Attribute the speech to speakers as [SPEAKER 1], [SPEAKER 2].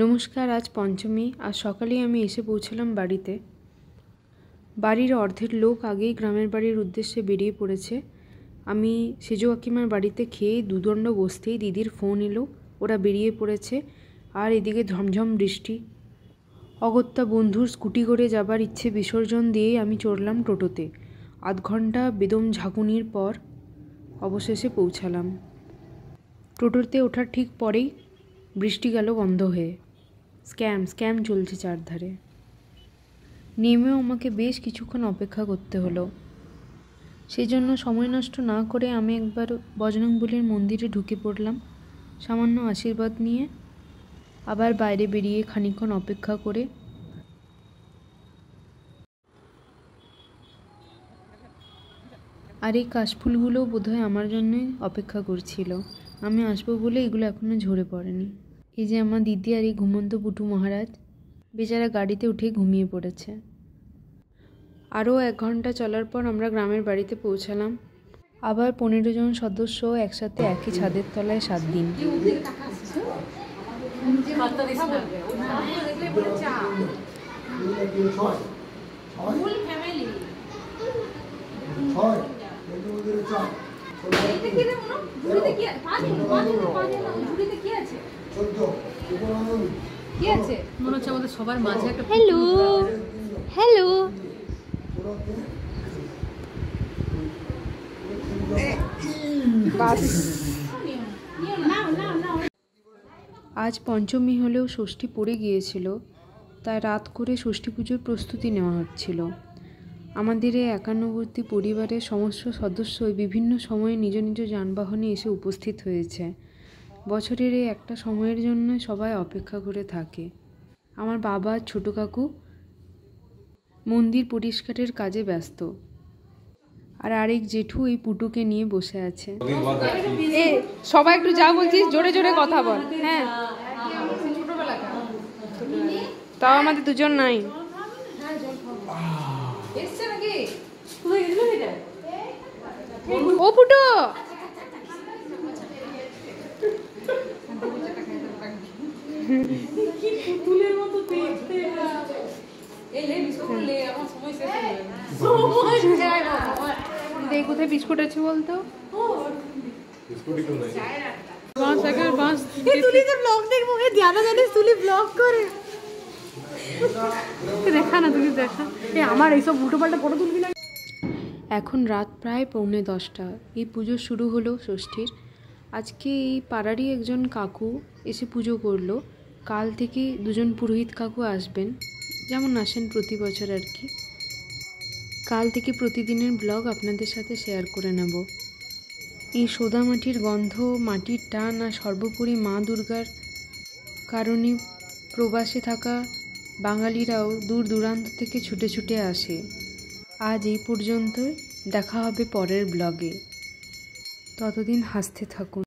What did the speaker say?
[SPEAKER 1] নমস্কার। আজ পঞ্চমী। আজ সকালেই আমি এসে পৌঁছলাম বাড়িতে। বাড়ির অর্ধেক লোক আগেই গ্রামের বাড়ির উদ্দেশ্যে বেরিয়ে পড়েছে। আমি সেজো কাকিমার বাড়িতে খেয়ে দুদণ্ড বসতেই দিদির ফোন এলো, ওরা বেরিয়ে পড়েছে। আর এদিকে ঝমঝম বৃষ্টি। অগত্যা বন্ধুর স্কুটি করে যাবার ইচ্ছে বিসর্জন দিয়েই আমি চড়লাম টোটোতে। আধ ঘন্টা বেদম ঝাঁকুনির পর অবশেষে পৌঁছালাম। টোটোতে ওঠার ঠিক পরেই বৃষ্টি গেল বন্ধ হয়ে। স্ক্যাম চলছে চারধারে। নেমেও আমাকে বেশ কিছুক্ষণ অপেক্ষা করতে হলো। সেজন্য সময় নষ্ট না করে আমি একবার বজরংবলীর মন্দিরে ঢুকে পড়লাম। সামান্য আশীর্বাদ নিয়ে আবার বাইরে বেরিয়ে খানিকক্ষণ অপেক্ষা করে আর এই কাশফুলগুলোও বোধহয় আমার জন্যই অপেক্ষা করছিল। আমি আসবো বলে এগুলো এখনও ঝরে পড়েনি। এই যে আমার দিদি আর এই ঘুমন্ত পুটু মহারাজ, বেচারা গাড়িতে উঠে ঘুমিয়ে পড়েছে। আরও 1 ঘন্টা চলার পর আমরা গ্রামের বাড়িতে পৌঁছালাম। আবার 15 জন সদস্য একসাথে একই ছাদের তলায় 7 দিন। Hello hello. আজ পঞ্চমী হলেও ষষ্ঠী পড়ে গিয়েছিল, তাই রাত করে ষষ্ঠী পুজোর প্রস্তুতি নেওয়া হচ্ছিল। আমাদের এই একান্নবর্তী পরিবারের সমস্ত সদস্যই বিভিন্ন সময়ে নিজ নিজ যানবাহনে এসে উপস্থিত হয়েছে। বছরের এই একটা সময়ের জন্য সবাই অপেক্ষা করে থাকে। আমার বাবা ছোটো কাকু মন্দির পরিষ্কারের কাজে ব্যস্ত, আর আরেক জেঠু এই পুটুকে নিয়ে বসে আছে। সবাই একটু যা বলছিস জোরে জোরে কথা বল। হ্যাঁ, তাও আমাদের দুজন নাই। ও পুটু, কোথায় বিস্কুট আছে বলতো? এখন রাত প্রায় 9:45। এই পুজো শুরু হলো ষষ্ঠীর। আজকে এই পাড়ারই একজন কাকু এসে পুজো করলো। কাল থেকে 2জন পুরোহিত কাকু আসবেন, যেমন আসেন প্রতি বছর আর কি। কাল থেকে প্রতিদিনের ব্লগ আপনাদের সাথে শেয়ার করে নেব। এই সোদা মাটির গন্ধ, মাটির টান আর সর্বোপরি মা দুর্গার কারণে প্রবাসে থাকা বাঙালিরাও দূর দূরান্ত থেকে ছুটে ছুটে আসে। আজ এই পর্যন্তই, দেখা হবে পরের ব্লগে। ততদিন হাসতে থাকুন।